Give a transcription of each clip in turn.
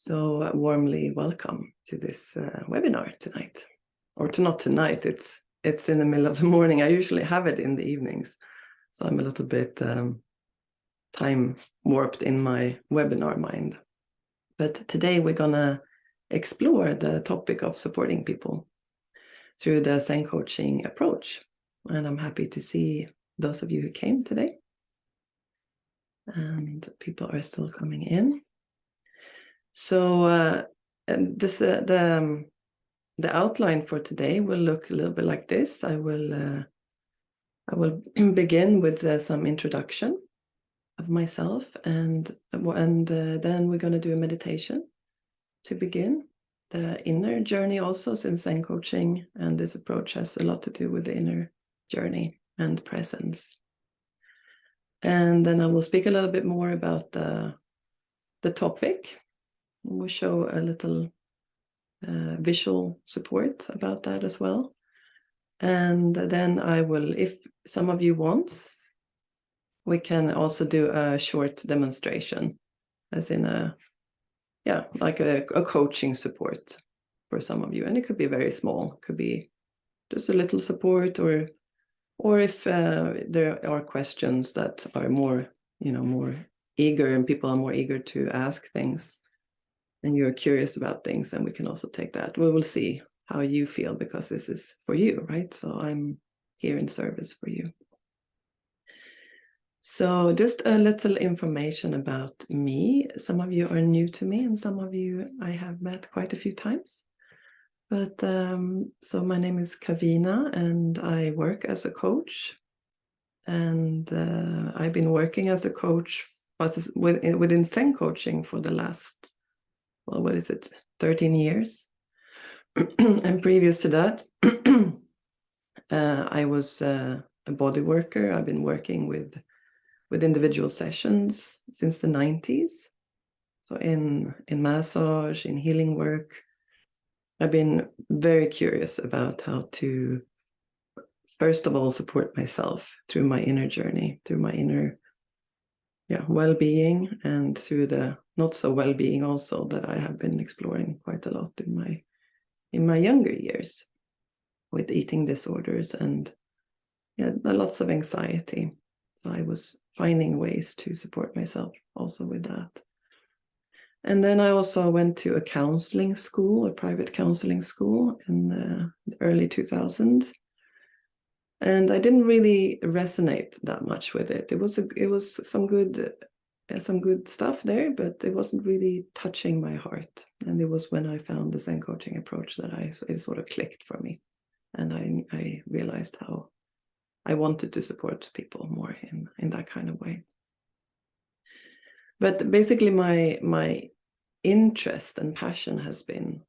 So warmly welcome to this webinar tonight, or not tonight. It's in the middle of the morning. I usually have it in the evenings, so I'm a little bit time warped in my webinar mind. But today we're gonna explore the topic of supporting people through the Zen coaching approach, and I'm happy to see those of you who came today, and people are still coming in. So and this the outline for today will look a little bit like this. I will begin with some introduction of myself, and then we're going to do a meditation to begin the inner journey also, since Zen coaching and this approach has a lot to do with the inner journey and presence. And then I will speak a little bit more about the topic. We'll show a little visual support about that as well. And then I will, if some of you want, we can also do a short demonstration, as in like a coaching support for some of you. And it could be very small, it could be just a little support, or if there are questions that are more eager, and people are more eager to ask things, and you're curious about things, and we can also take that. We will see how you feel, because this is for you, right? So I'm here in service for you. So just a little information about me. Some of you are new to me, and some of you I have met quite a few times. But so my name is Kavina, and I work as a coach. And I've been working as a coach within Zen coaching for the last, 13 years. And previous to that, I was a body worker. I've been working with individual sessions since the 90s. So in massage, in healing work, I've been very curious about how to, first of all, support myself through my inner journey, through my inner well-being, and through the not so well-being also that I have been exploring quite a lot in my younger years, with eating disorders and lots of anxiety. So I was finding ways to support myself also with that. And then I also went to a counseling school, a private counseling school, in the early 2000s. And I didn't really resonate that much with it. It was some good stuff there, but it wasn't really touching my heart. And it was when I found the Zen coaching approach that it sort of clicked for me, and I realized how I wanted to support people more in that kind of way. But basically, my interest and passion has been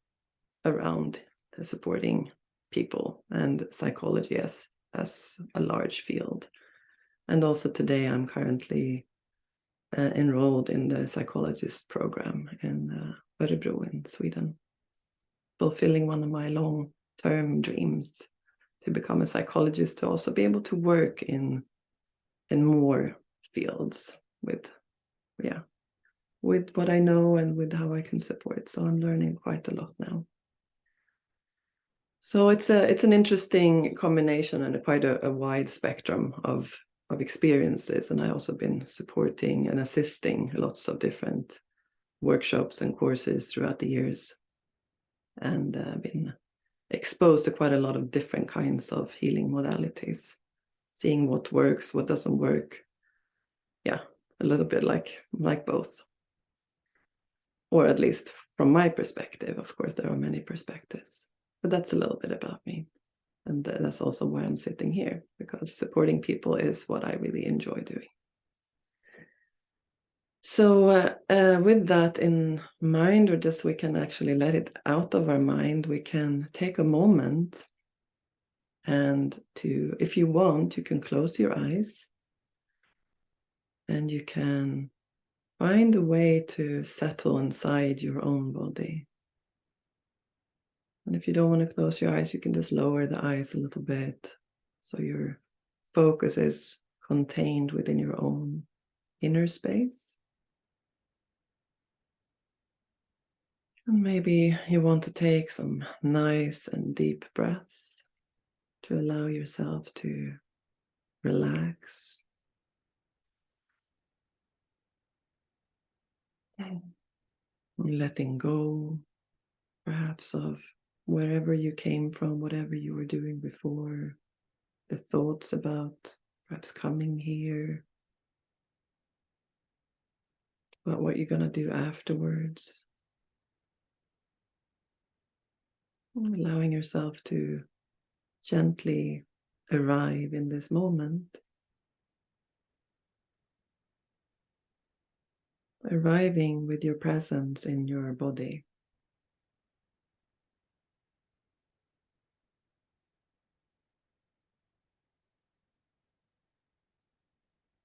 around supporting people and psychology as a large field. And also today I'm currently enrolled in the psychologist program in Örebro in Sweden, fulfilling one of my long-term dreams to become a psychologist, to also be able to work in more fields with what I know and with how I can support. So I'm learning quite a lot now. So it's an interesting combination and quite a wide spectrum of experiences. And I also been supporting and assisting lots of different workshops and courses throughout the years, and been exposed to quite a lot of different kinds of healing modalities, seeing what works, what doesn't work. A little bit like both, or at least from my perspective. Of course, there are many perspectives, but that's a little bit about me. And that's also why I'm sitting here, because supporting people is what I really enjoy doing. So with that in mind, or just we can actually let it out of our mind, we can take a moment, and if you want, you can close your eyes, and you can find a way to settle inside your own body. And if you don't want to close your eyes, you can just lower the eyes a little bit, so your focus is contained within your own inner space. And maybe you want to take some nice and deep breaths to allow yourself to relax. Letting go, perhaps, of wherever you came from, whatever you were doing before, the thoughts about perhaps coming here, about what you're going to do afterwards. Allowing yourself to gently arrive in this moment, arriving with your presence in your body.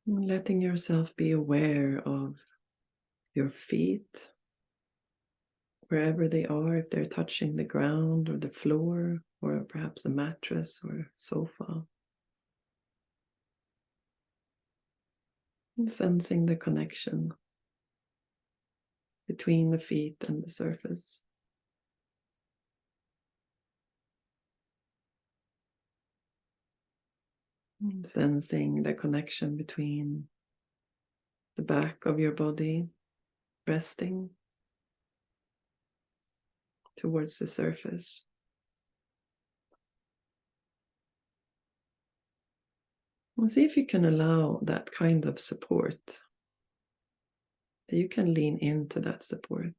Letting yourself be aware of your feet, wherever they are, if they're touching the ground or the floor, or perhaps a mattress or sofa. And sensing the connection between the feet and the surface. And sensing the connection between the back of your body resting towards the surface. And see if you can allow that kind of support, that you can lean into that support.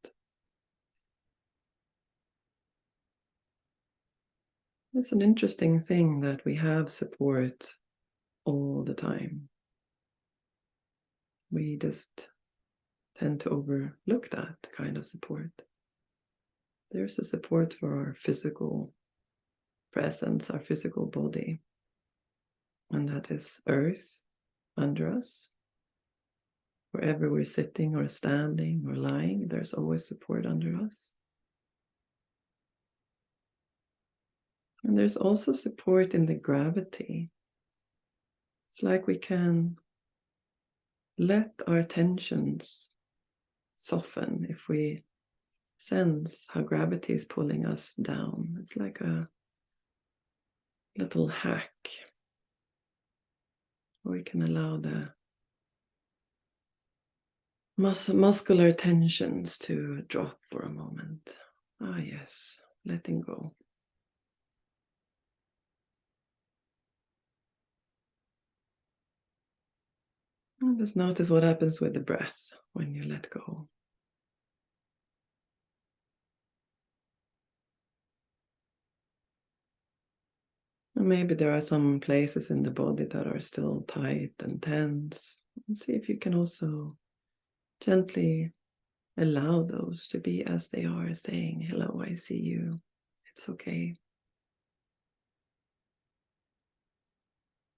It's an interesting thing that we have support all the time. We just tend to overlook that kind of support. There's a support for our physical presence, our physical body, and that is earth under us. Wherever we're sitting or standing or lying, there's always support under us. And there's also support in the gravity. It's like we can let our tensions soften if we sense how gravity is pulling us down. It's like a little hack. We can allow the muscular tensions to drop for a moment. Ah, yes, letting go. And just notice what happens with the breath when you let go. And maybe there are some places in the body that are still tight and tense. And see if you can also gently allow those to be as they are, saying, "Hello, I see you. It's okay.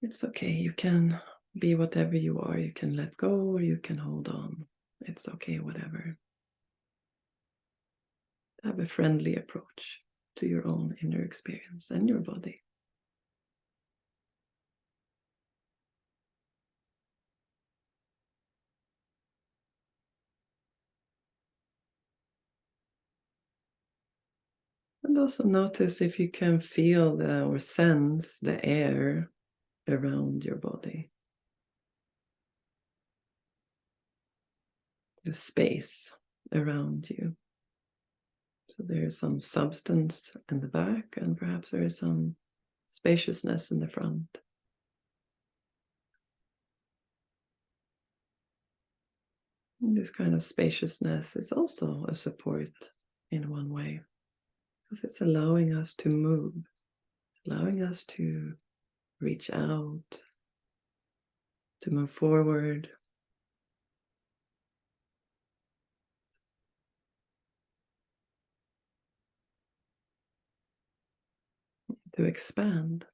It's okay. You can be whatever you are. You can let go or you can hold on. It's okay, whatever." Have a friendly approach to your own inner experience and your body. And also notice if you can feel or sense the air around your body. The space around you. So there is some substance in the back, and perhaps there is some spaciousness in the front. And this kind of spaciousness is also a support in one way, because it's allowing us to move, it's allowing us to reach out, to move forward. To expand.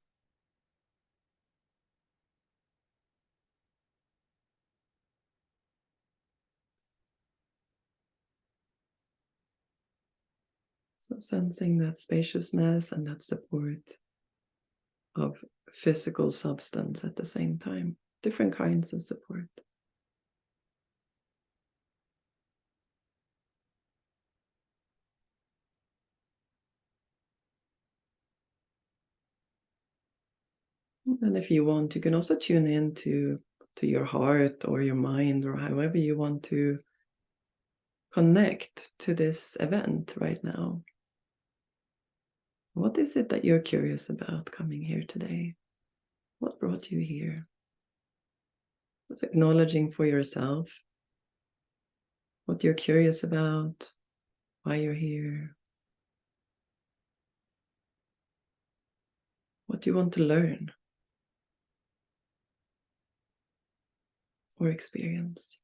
So sensing that spaciousness and that support of physical substance at the same time. Different kinds of support. And if you want, you can also tune in to your heart or your mind, or however you want to connect to this event right now. What is it that you're curious about coming here today? What brought you here? Just acknowledging for yourself what you're curious about, why you're here, what you want to learn or experience.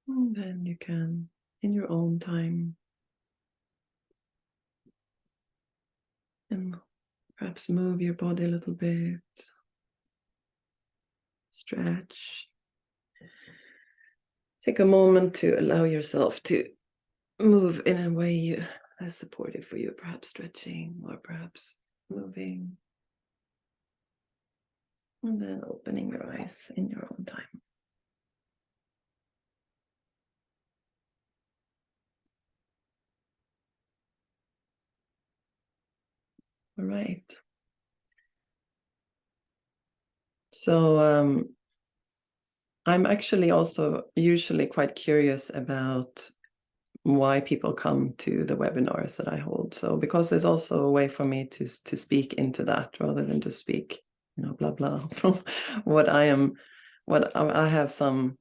And then you can, in your own time, and perhaps move your body a little bit, stretch. Take a moment to allow yourself to move in a way that's supportive for you, perhaps stretching or perhaps moving. And then opening your eyes in your own time. All right. So I'm actually also usually quite curious about why people come to the webinars that I hold. So because there's also a way for me to speak into that rather than to speak, blah blah from what I have some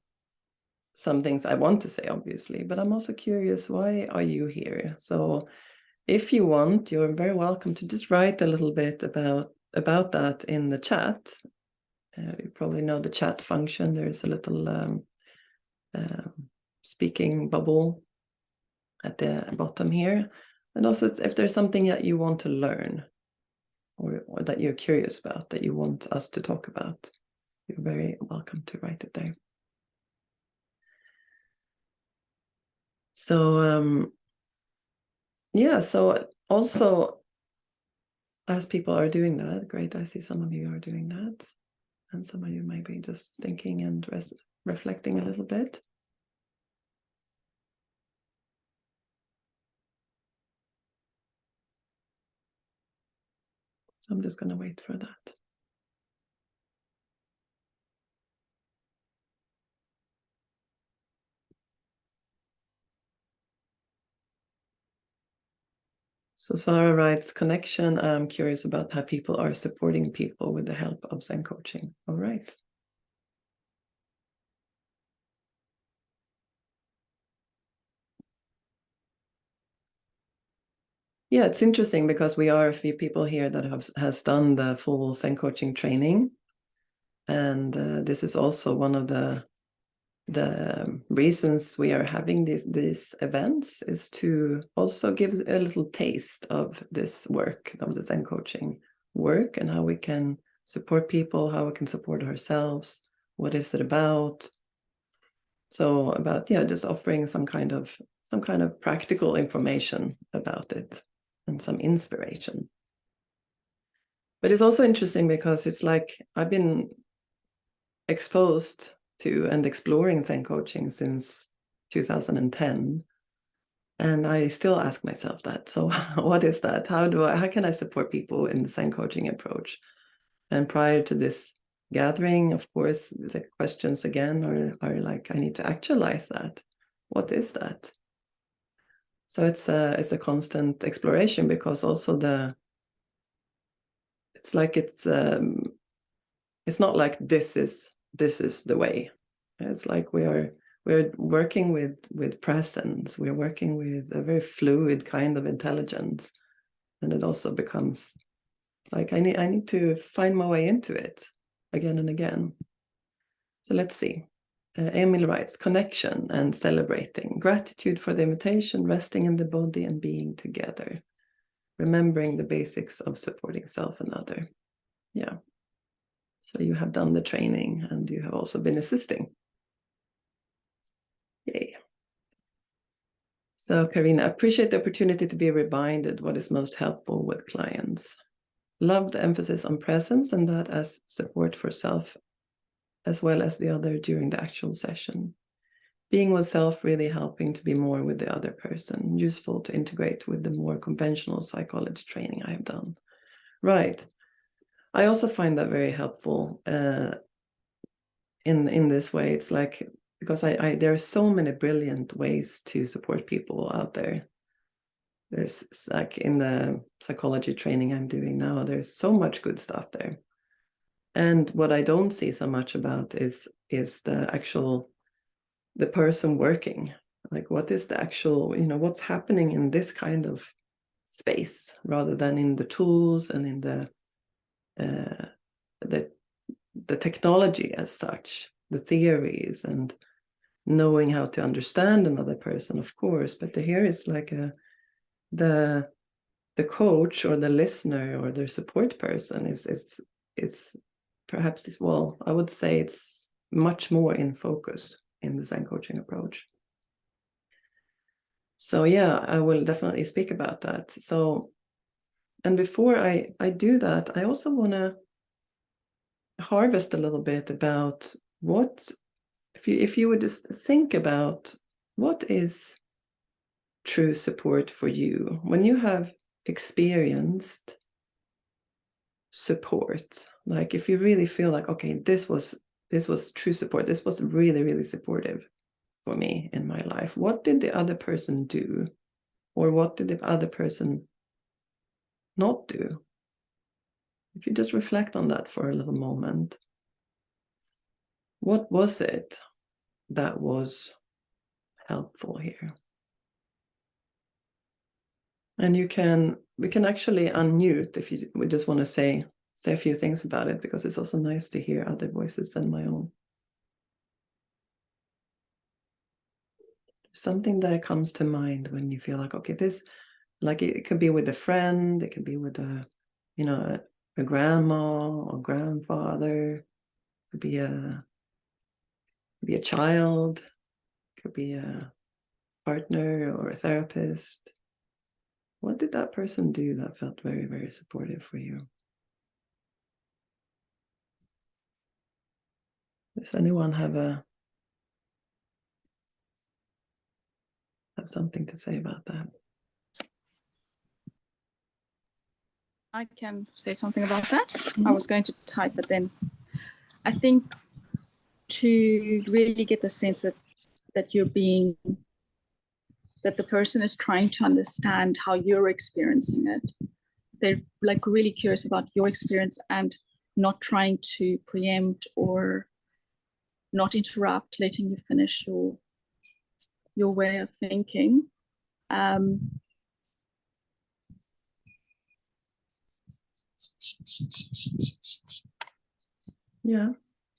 things I want to say, obviously, but I'm also curious, why are you here? So if you want, you're very welcome to just write a little bit about that in the chat. You probably know the chat function. There's a little speaking bubble at the bottom here. And also, if there's something that you want to learn or that you're curious about, that you want us to talk about, you're very welcome to write it there. So yeah, so also as people are doing that, great, I see some of you are doing that, and some of you might be just thinking and reflecting a little bit. So I'm just going to wait for that. So Sarah writes, connection. I'm curious about how people are supporting people with the help of Zen coaching. All right. Yeah, it's interesting because we are a few people here that has done the full Zen coaching training. And this is also one of the reasons we are having these events, is to also give a little taste of this work, of the Zen coaching work, and how we can support people, how we can support ourselves, what is it about. So about, just offering some kind of practical information about it and some inspiration. But it's also interesting because it's like I've been exposed to and exploring Zen coaching since 2010, and I still ask myself that. So what is that? How can I support people in the Zen coaching approach? And prior to this gathering, of course, the questions again are like, I need to actualize that. What is that? So it's a constant exploration, because also it's not like this is the way. It's like we're working with presence. We're working with a very fluid kind of intelligence, and it also becomes like I need to find my way into it again and again. So let's see. Emil writes, connection and celebrating, gratitude for the invitation, resting in the body and being together, remembering the basics of supporting self and other. Yeah. So you have done the training and you have also been assisting. Yay. So Kavina, appreciate the opportunity to be reminded what is most helpful with clients. Love the emphasis on presence and that as support for self as well as the other during the actual session. being with self really helping to be more with the other person, useful to integrate with the more conventional psychology training I have done. Right. I also find that very helpful in this way. It's like, because there are so many brilliant ways to support people out there. There's like in the psychology training I'm doing now, there's so much good stuff there. And what I don't see so much about is the person working. Like, what is the actual, what's happening in this kind of space, rather than in the tools and in the technology as such, the theories, and knowing how to understand another person, of course. But here is like the coach or the listener or the support person is perhaps, well, I would say it's much more in focus in the Zen coaching approach. So yeah, I will definitely speak about that. So, and before I do that, I also want to harvest a little bit about what, if you would just think about what is true support for you when you have experienced support. Like, if you really feel like, okay, this was true support, this was really, really supportive for me in my life. What did the other person do? Or what did the other person not do? If you just reflect on that for a little moment, what was it that was helpful here? And we can actually unmute if we just want to say a few things about it, because it's also nice to hear other voices than my own. Something that comes to mind when you feel like, okay, this, like, it could be with a friend, it could be with a grandma or grandfather, it could be a child, it could be a partner or a therapist. What did that person do that felt very, very supportive for you? Does anyone have something to say about that? I can say something about that. I was going to type, but then I think to really get the sense that that the person is trying to understand how you're experiencing it. They're like really curious about your experience and not trying to preempt or not interrupt, letting you finish your way of thinking. Yeah.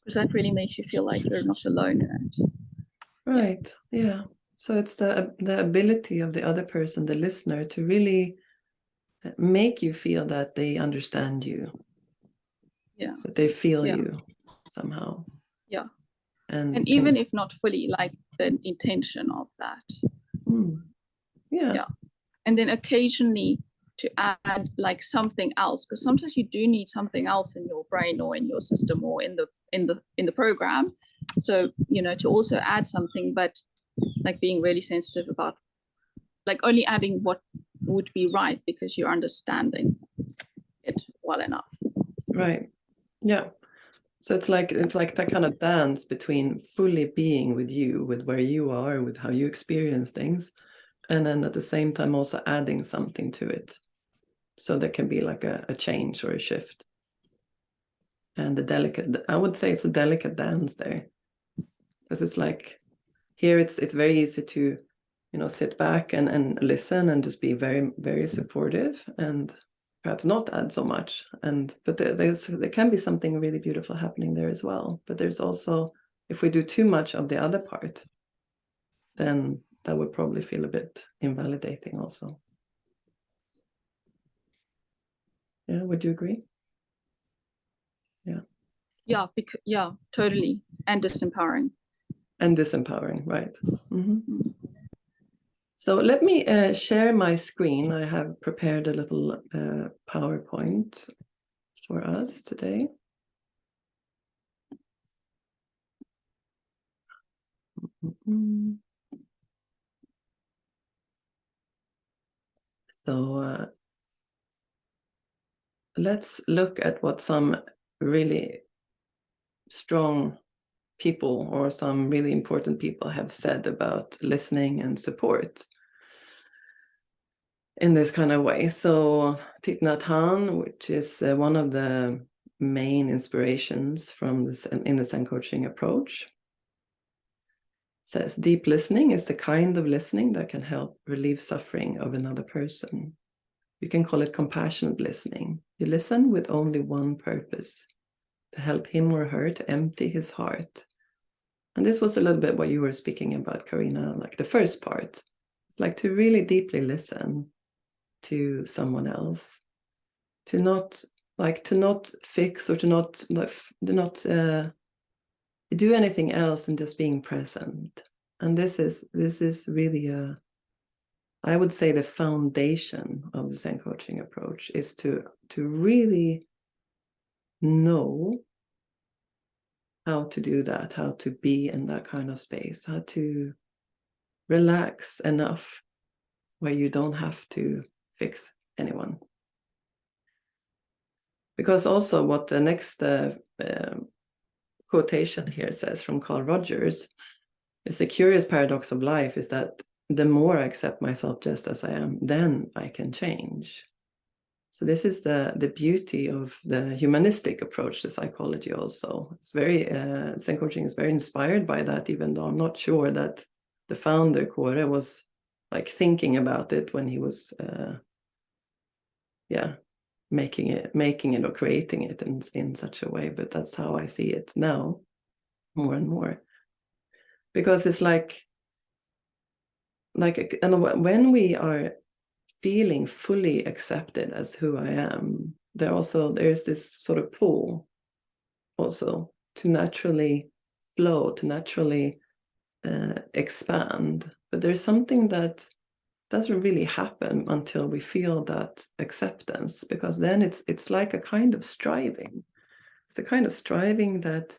Because that really makes you feel like you're not alone in it. Right. Yeah. So it's the ability of the other person, the listener, to really make you feel that they understand you. Yeah. That they feel you somehow. Yeah. And even if not fully, like the intention of that. Yeah. And then occasionally to add like something else, because sometimes you do need something else in your brain or in your system or in the program. So, to also add something, but like being really sensitive about like only adding what would be right because you're understanding it well enough. Right. Yeah. So it's like that kind of dance between fully being with you, with where you are, with how you experience things, and then at the same time also adding something to it. So there can be like a change or a shift. And I would say it's a delicate dance there. Because it's like, here it's very easy to, sit back and listen and just be very, very supportive and perhaps not add so much. But there can be something really beautiful happening there as well. But there's also, if we do too much of the other part, then that would probably feel a bit invalidating also. Yeah, would you agree? Yeah. Yeah, totally. And disempowering. And disempowering, right. Mm-hmm. So let me share my screen. I have prepared a little PowerPoint for us today. So let's look at what some really strong people or some really important people have said about listening and support in this kind of way. So Thich Nhat Hanh, which is one of the main inspirations from this in the Zen coaching approach, says deep listening is the kind of listening that can help relieve suffering of another person. You can call it compassionate listening. You listen with only one purpose, to help him or her to empty his heart. And this was a little bit what you were speaking about, Kavina, like the first part. It's like to really deeply listen to someone else, to not fix or to not do anything else than just being present. And this is really I would say the foundation of the Zen coaching approach is to really know how to do that, how to be in that kind of space, how to relax enough where you don't have to fix anyone. Because also what the next quotation here says from Carl Rogers is the curious paradox of life is that the more I accept myself just as I am, then I can change. So this is the beauty of the humanistic approach to psychology also. It's very, Zen coaching is very inspired by that, even though I'm not sure that the founder, Kåre, was like thinking about it when he was, making it or creating it in such a way. But that's how I see it now, more and more. Because it's like and when we are feeling fully accepted as who I am, there's this sort of pull also to naturally flow, to naturally expand. But there's something that doesn't really happen until we feel that acceptance, because then it's like a kind of striving. It's a kind of striving that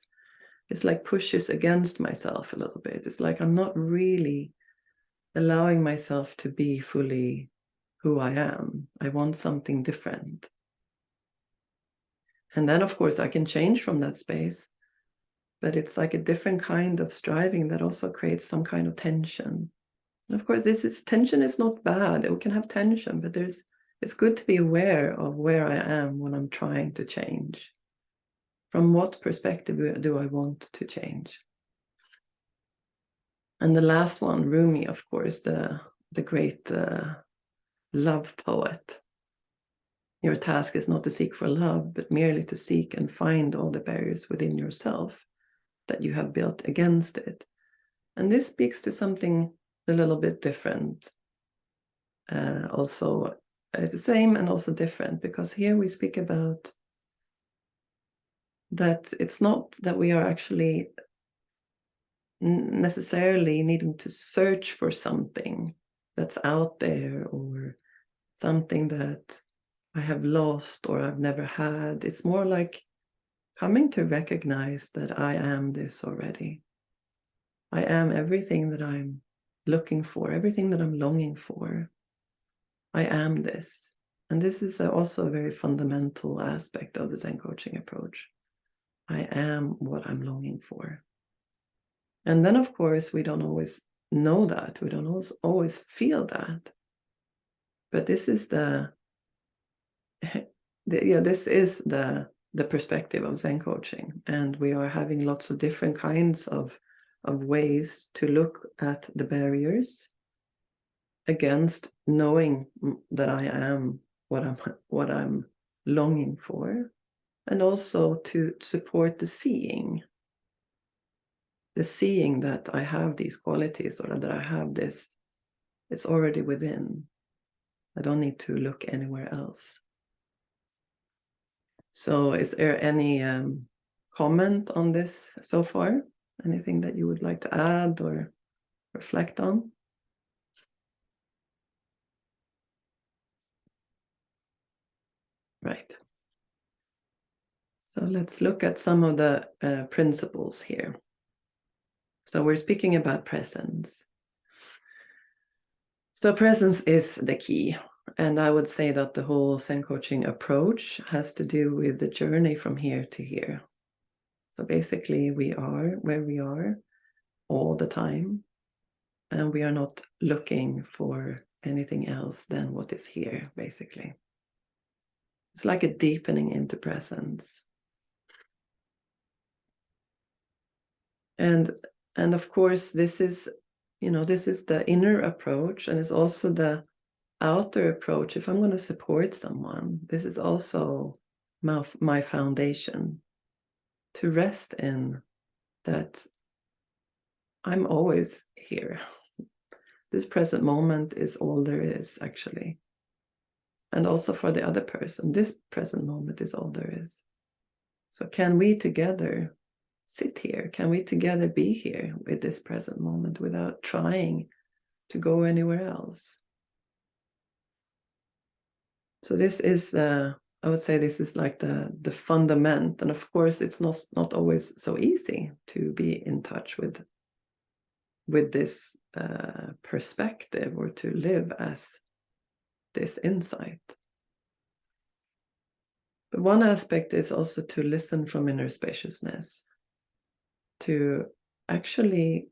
is like pushes against myself a little bit. It's like I'm not really allowing myself to be fully who I am. I want something different. And then, of course, I can change from that space, but it's like a different kind of striving that also creates some kind of tension. And of course, tension is not bad. We can have tension, but it's good to be aware of where I am when I'm trying to change. From what perspective do I want to change? And the last one, Rumi, of course, the great love poet. Your task is not to seek for love, but merely to seek and find all the barriers within yourself that you have built against it. And this speaks to something a little bit different. Also, it's the same and also different, because here we speak about that it's not that we are actually necessarily needing to search for something that's out there or something that I have lost or I've never had. It's more like coming to recognize that I am this already. I am everything that I'm looking for, everything that I'm longing for. I am this. And this is also a very fundamental aspect of the Zen coaching approach. I am what I'm longing for. And then, of course, we don't always know that. We don't always feel that. But this is this is the perspective of Zen coaching. And we are having lots of different kinds of ways to look at the barriers against knowing that I am what I'm longing for, and also to support the seeing that I have these qualities, or that I have this. It's already within. I don't need to look anywhere else. So is there any comment on this so far? Anything that you would like to add or reflect on? Right. So let's look at some of the principles here. So we're speaking about presence. So presence is the key. And I would say that the whole Zen coaching approach has to do with the journey from here to here. So basically we are where we are all the time, and we are not looking for anything else than what is here, basically. It's like a deepening into presence. And of course, this is, this is the inner approach, and it's also the outer approach. If I'm going to support someone, this is also my foundation, to rest in that I'm always here. This present moment is all there is, actually. And also for the other person, this present moment is all there is. So can we together sit here? Can we together be here with this present moment without trying to go anywhere else? So this is, I would say this is like the fundament. And of course, it's not always so easy to be in touch with this perspective, or to live as this insight. But one aspect is also to listen from inner spaciousness, to actually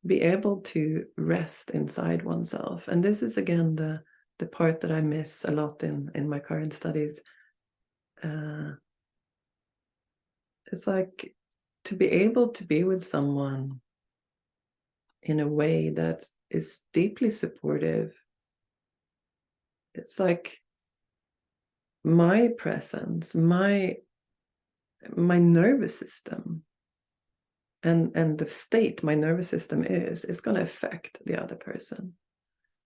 be able to rest inside oneself. And this is again the part that I miss a lot in my current studies. It's like to be able to be with someone in a way that is deeply supportive. It's like my presence, my nervous system, and the state my nervous system is going to affect the other person.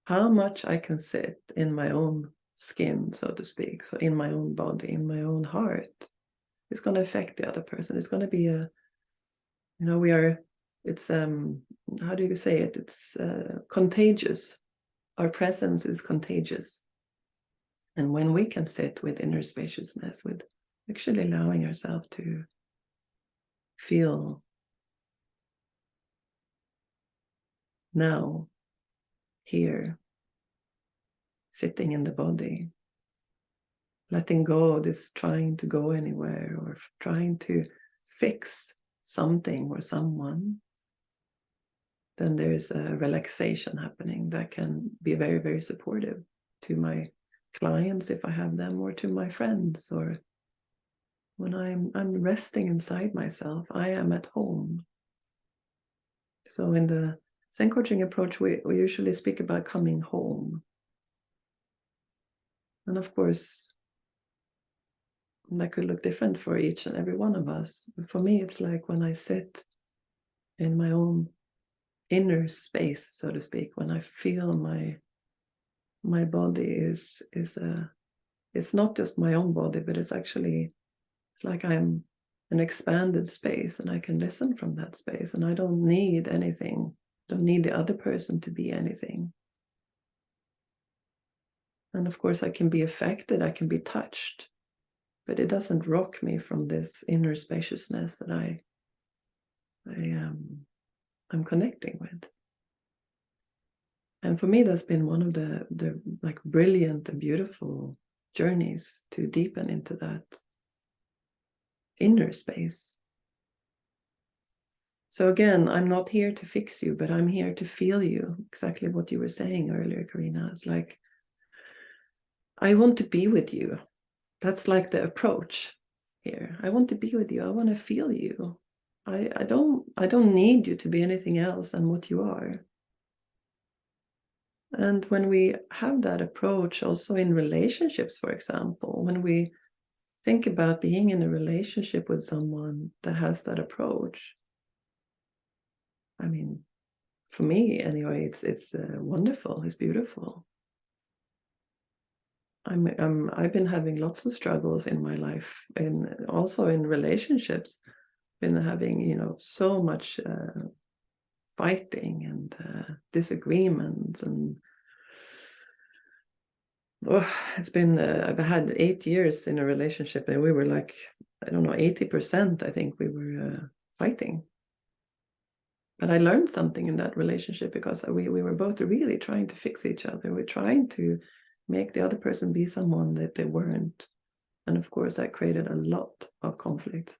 How much I can sit in my own skin, so to speak, so in my own body, in my own heart, is going to affect the other person. It's going to be it's how do you say it? It's contagious. Our presence is contagious. And when we can sit with inner spaciousness, with actually allowing ourselves to feel now, here, sitting in the body, letting go of this trying to go anywhere or trying to fix something or someone, then there's a relaxation happening that can be very, very supportive to my clients, if I have them, or to my friends. Or when I'm resting inside myself, I am at home. So in the Zen coaching approach, we usually speak about coming home. And of course, that could look different for each and every one of us. But for me, it's like when I sit in my own inner space, so to speak, when I feel my body is it's not just my own body, but it's like I'm an expanded space, and I can listen from that space, and I don't need anything, don't need the other person to be anything. And of course, I can be affected, I can be touched, but it doesn't rock me from this inner spaciousness that I'm connecting with. And for me, that's been one of the like brilliant and beautiful journeys to deepen into that inner space. So again, I'm not here to fix you, but I'm here to feel you. Exactly what you were saying earlier, Kavina. It's like, I want to be with you. That's like the approach here. I want to be with you. I want to feel you. I don't need you to be anything else than what you are. And when we have that approach also in relationships, for example, when we think about being in a relationship with someone that has that approach, I mean, for me anyway, it's wonderful, it's beautiful. I've been having lots of struggles in my life, and also in relationships, been having so much fighting and disagreements, and it's been I've had 8 years in a relationship, and we were like, I don't know, 80%, I think we were fighting. But I learned something in that relationship, because we were both really trying to fix each other. We're trying to make the other person be someone that they weren't. And of course, that created a lot of conflict.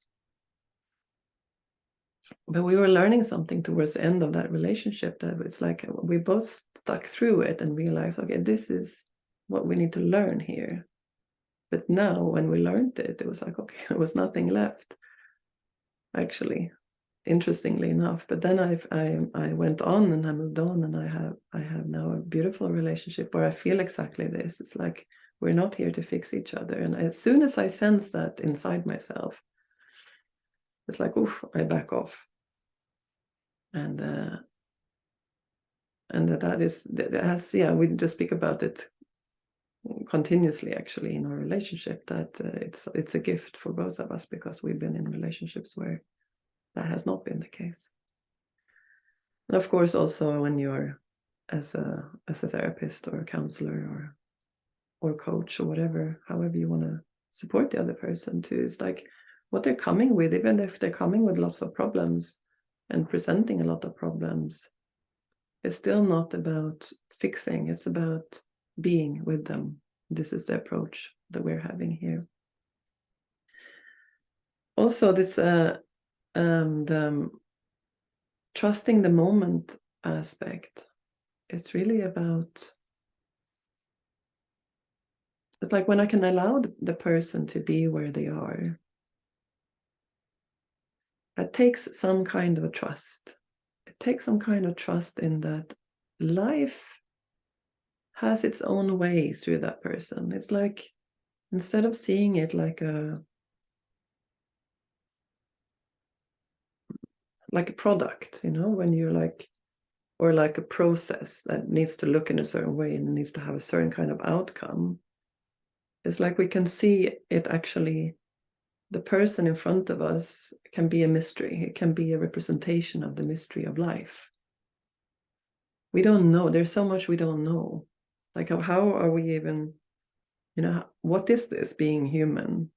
But we were learning something towards the end of that relationship, that it's like we both stuck through it and realized, okay, this is what we need to learn here. But now when we learned it, it was like, okay, there was nothing left, actually, interestingly enough. But then I went on and I moved on, and I have now a beautiful relationship where I feel exactly this. It's like we're not here to fix each other. And as soon as I sense that inside myself, it's like, oof, I back off. And that has, yeah, we just speak about it continuously, actually, in our relationship, that it's a gift for both of us, because we've been in relationships where that has not been the case. And of course, also when you're as a therapist or a counselor or coach or whatever, however you want to support the other person too, it's like what they're coming with, even if they're coming with lots of problems and presenting a lot of problems, it's still not about fixing, it's about being with them. This is the approach that we're having here. Also, this the trusting the moment aspect. It's really about, it's like when I can allow the person to be where they are, it takes some kind of a trust. It takes some kind of trust in that life has its own way through that person. It's like, instead of seeing it like a product, when you're like, or like a process that needs to look in a certain way and needs to have a certain kind of outcome. It's like we can see it actually, the person in front of us can be a mystery. It can be a representation of the mystery of life. We don't know. There's so much we don't know. Like how are we even, what is this being human?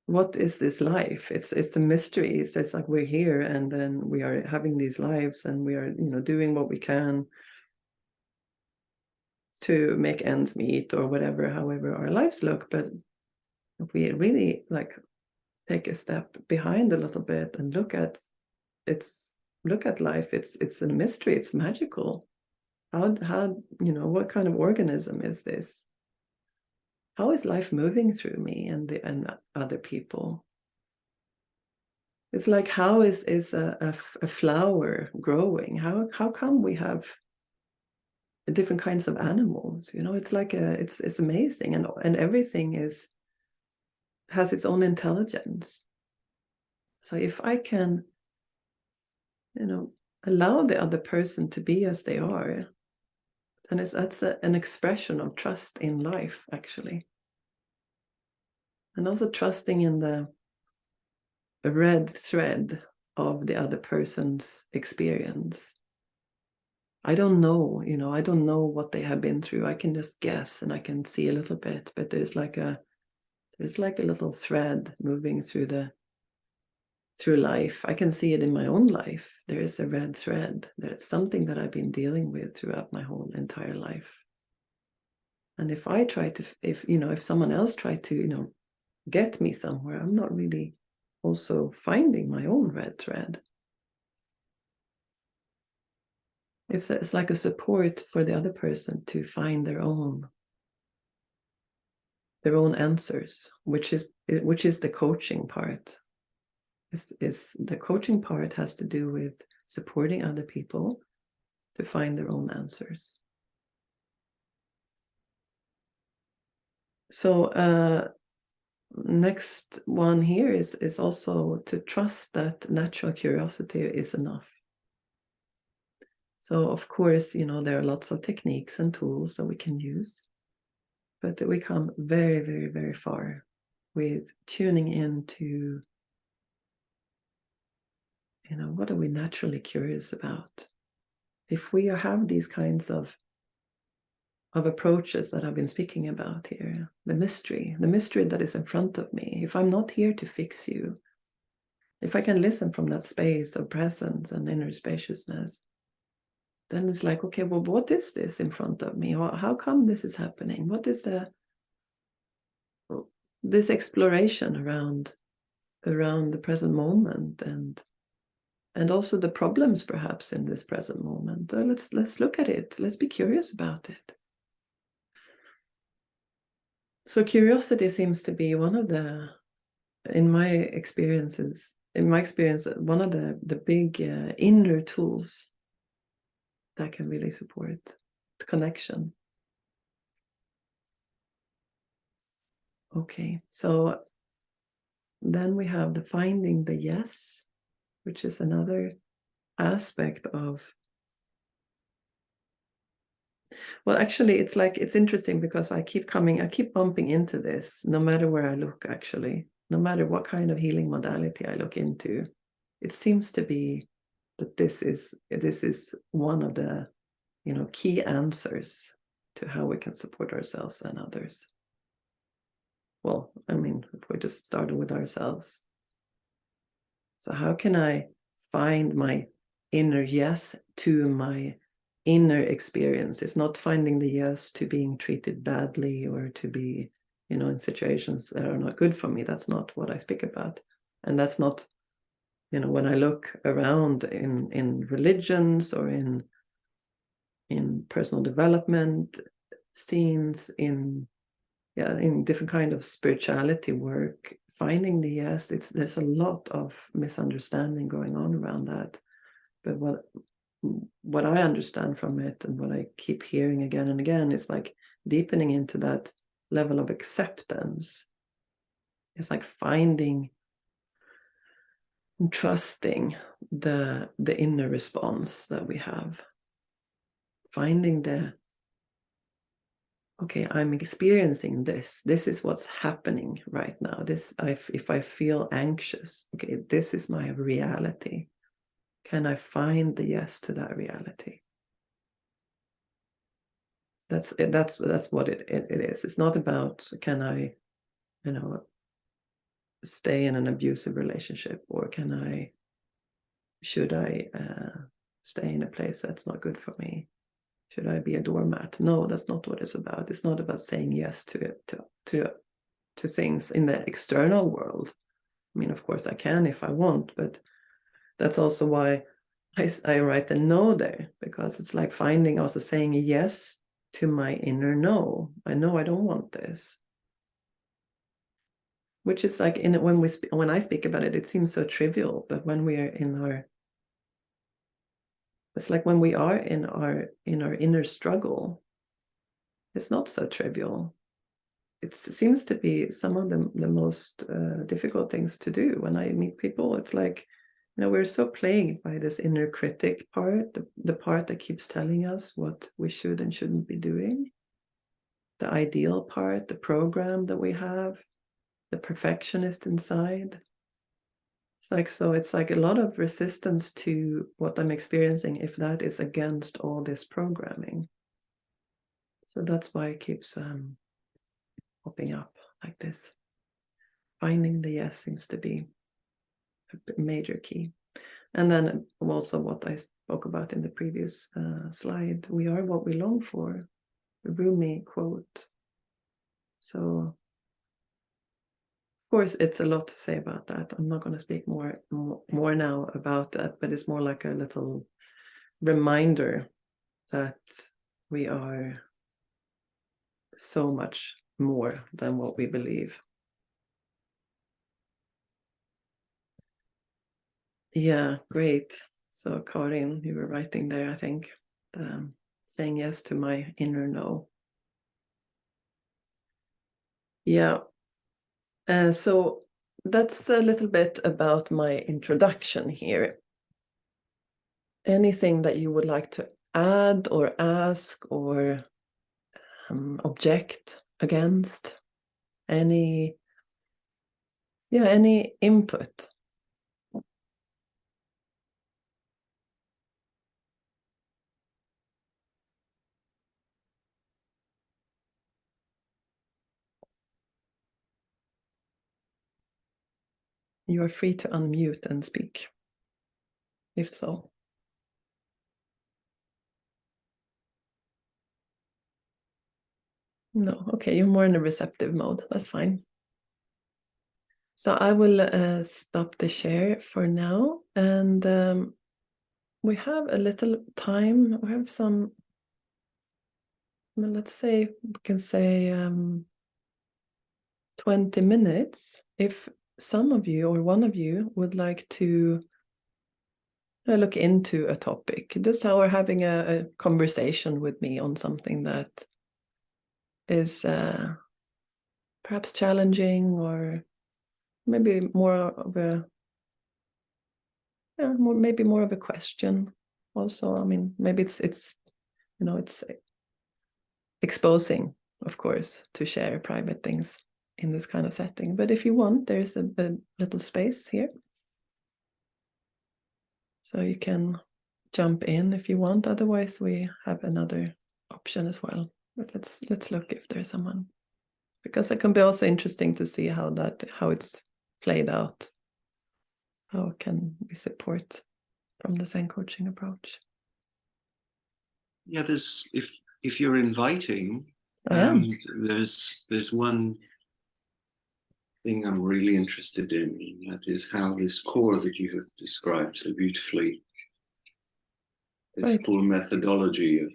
What is this life? It's a mystery. It's like we're here, and then we are having these lives, and we are, doing what we can to make ends meet or whatever, however our lives look. But if we really take a step behind a little bit and look at life, it's a mystery. It's magical. How what kind of organism is this? How is life moving through me and other people? It's like, how is a flower growing? How come we have different kinds of animals? It's like it's amazing, and everything has its own intelligence. So if I can, allow the other person to be as they are, then that's an expression of trust in life, actually. And also trusting in the red thread of the other person's experience. I don't know, I don't know what they have been through. I can just guess, and I can see a little bit, but there's like a little thread moving through life. I can see it in my own life. There is a red thread. There's something that I've been dealing with throughout my whole entire life. And if I try to, if someone else tried to, get me somewhere, I'm not really also finding my own red thread. It's like a support for the other person to find their own answers, which is the coaching part. Is the coaching part has to do with supporting other people to find their own answers. So next one here is also to trust that natural curiosity is enough. So of course, there are lots of techniques and tools that we can use, but we come very, very, very far with tuning into, what are we naturally curious about? If we have these kinds of approaches that I've been speaking about here, the mystery that is in front of me, if I'm not here to fix you, if I can listen from that space of presence and inner spaciousness, then it's like, okay, well, what is this in front of me? How come this is happening? What is this exploration around the present moment, and also the problems perhaps in this present moment? Let's look at it. Let's be curious about it. So curiosity seems to be one of the, in my experience, one of the big inner tools that can really support the connection. Okay, so then we have the finding the yes, which is another aspect of, well, actually, it's interesting because I keep bumping into this no matter where I look, actually. No matter what kind of healing modality I look into, it seems to be that this is one of the, key answers to how we can support ourselves and others. Well, I mean, if we just started with ourselves. So how can I find my inner yes to my inner experience? It's not finding the yes to being treated badly or to be, in situations that are not good for me. That's not what I speak about. And that's not, when I look around in religions or in personal development scenes, in different kind of spirituality work, finding the yes, there's a lot of misunderstanding going on around that. But what I understand from it, and what I keep hearing again and again, is like deepening into that level of acceptance. It's like finding and trusting the inner response that we have, finding okay, I'm experiencing this. This is what's happening right now. If I feel anxious, okay, this is my reality. Can I find the yes to that reality? That's what it is. It's not about, can I, stay in an abusive relationship, or should I stay in a place that's not good for me? Should I be a doormat? No, that's not what it's about. It's not about saying yes to things in the external world. I mean, of course I can if I want, but that's also why I write the no there, because it's like also saying yes to my inner no. I know I don't want this. Which is like, when I speak about it, it seems so trivial, but when we are it's like when we are in our inner struggle, it's not so trivial. It seems to be some of the most difficult things to do. When I meet people, it's like, we're so plagued by this inner critic part, the part that keeps telling us what we should and shouldn't be doing, the ideal part, the program that we have, the perfectionist inside. It's like a lot of resistance to what I'm experiencing if that is against all this programming. So that's why it keeps popping up like this. Finding the yes seems to be a major key. And then also what I spoke about in the previous slide, we are what we long for, the Rumi quote. So, of course, it's a lot to say about that. I'm not going to speak more now about that, but it's more like a little reminder that we are so much more than what we believe. Yeah, great. So Karin, you were writing there, I think, saying yes to my inner no. Yeah. So that's a little bit about my introduction here. Anything that you would like to add or ask or object against? Any input? You are free to unmute and speak, if so. No, okay, you're more in a receptive mode. That's fine. So I will stop the share for now, and we have a little time. We have some, well, let's say, we can say 20 minutes. If some of you or one of you would like to look into a topic, just how we're having a conversation with me on something that is perhaps challenging, or maybe more of a maybe more of a question also. I mean, maybe it's it's exposing, of course, to share private things in this kind of setting. But if you want, there's a little space here, so you can jump in if you want. Otherwise, we have another option as well. But let's look if there's someone, because it can be also interesting to see how it's played out. How can we support from the Zen coaching approach? Yeah, there's if you're inviting, there's one thing I'm really interested in, and that is how this core that you have described so beautifully, this whole methodology of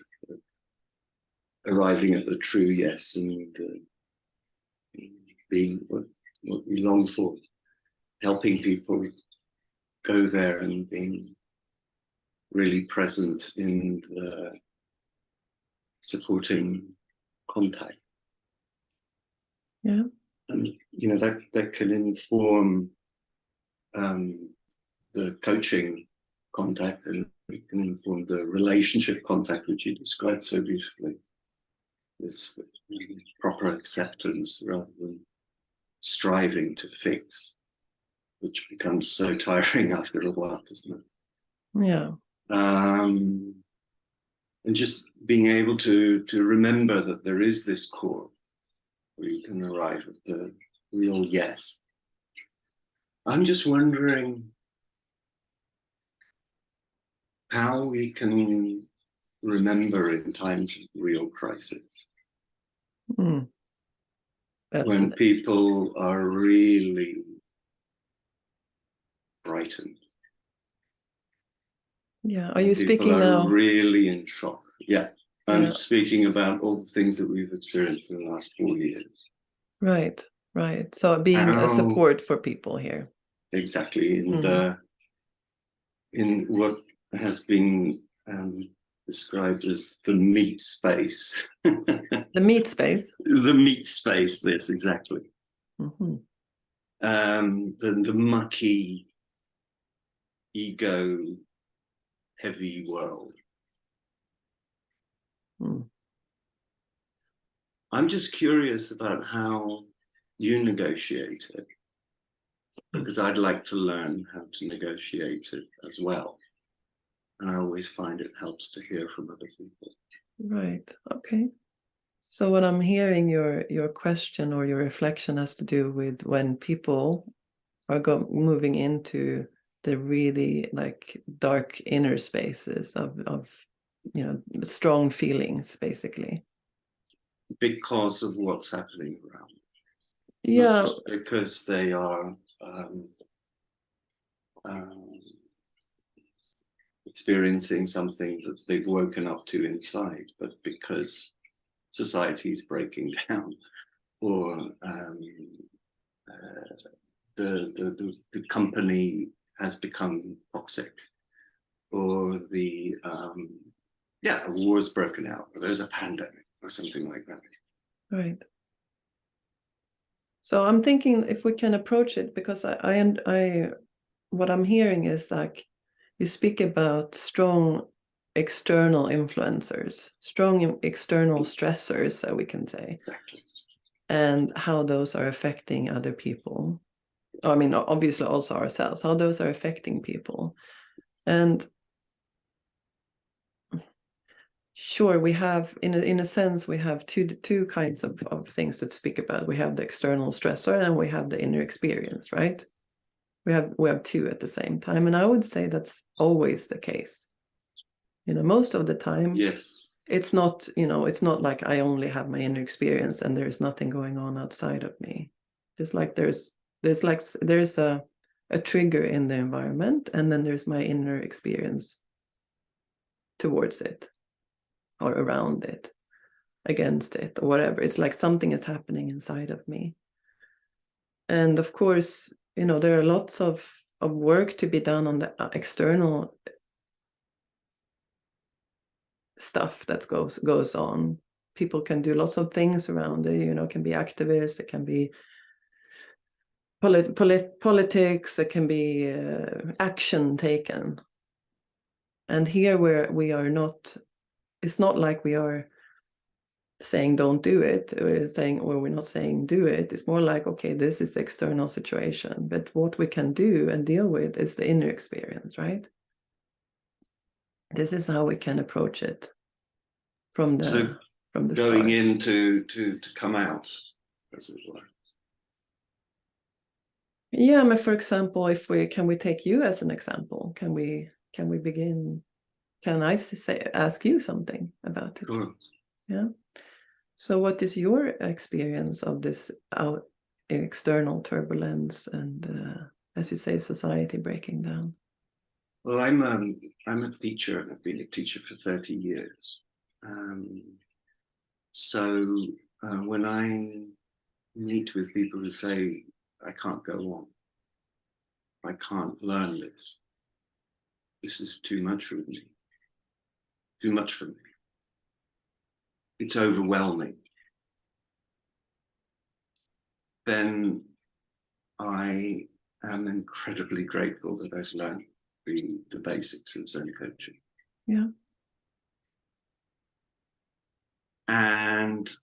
arriving at the true yes and being what we long for, helping people go there and being really present in the supporting contact. Yeah. And that can inform the coaching contact, and it can inform the relationship contact, which you described so beautifully. This proper acceptance rather than striving to fix, which becomes so tiring after a while, doesn't it? Yeah. And just being able to remember that there is this core where you can arrive at the real yes. I'm just wondering how we can remember in times of real crisis. When people are really frightened. Yeah, are you speaking now? Really in shock. Yeah, I'm speaking about all the things that we've experienced in the last 4 years. Right. So being a support for people here. Exactly, and in what has been described as the meat space. The meat space? The meat space, yes, exactly. Mm-hmm. The mucky, ego-heavy world. I'm just curious about how you negotiate it, because I'd like to learn how to negotiate it as well. And I always find it helps to hear from other people. Right. Okay. So what I'm hearing your question or your reflection has to do with when people are moving into the really like dark inner spaces of strong feelings, basically. Because of what's happening around. Yeah. Not just because they are experiencing something that they've woken up to inside, but because society is breaking down, or the company has become toxic, or the a war's broken out, or there's a pandemic or something like that. Right. So I'm thinking if we can approach it, because I what I'm hearing is like you speak about strong external influencers, strong external stressors, so we can say. Exactly. And how those are affecting other people. I mean, obviously also ourselves, how those are affecting people. And sure, we have, in a sense, we have two kinds of things to speak about. We have the external stressor and we have the inner experience, right? We have two at the same time, and I would say that's always the case. Most of the time, yes, it's not, it's not like I only have my inner experience and there's nothing going on outside of me. Just like there's a trigger in the environment, and then there's my inner experience towards it, or around it, against it, or whatever. It's like something is happening inside of me. And of course, there are lots of work to be done on the external stuff that goes on. People can do lots of things around it, it can be activists, it can be politics, it can be action taken. And here where we are not, it's not like we are saying don't do it, or we're not saying do it. It's more like, okay, this is the external situation, but what we can do and deal with is the inner experience, right? This is how we can approach it from the going start. in to come out, as it were. Yeah, I mean, for example, can we take you as an example? Can we begin? Can I ask you something about it? Sure. Yeah. So what is your experience of this external turbulence and, as you say, society breaking down? Well, I'm a teacher, and I've been a teacher for 30 years. So when I meet with people who say, I can't go on, I can't learn this, this is too much for me, too much for me, it's overwhelming, then I am incredibly grateful that I've learned the basics of Zen coaching. Yeah. And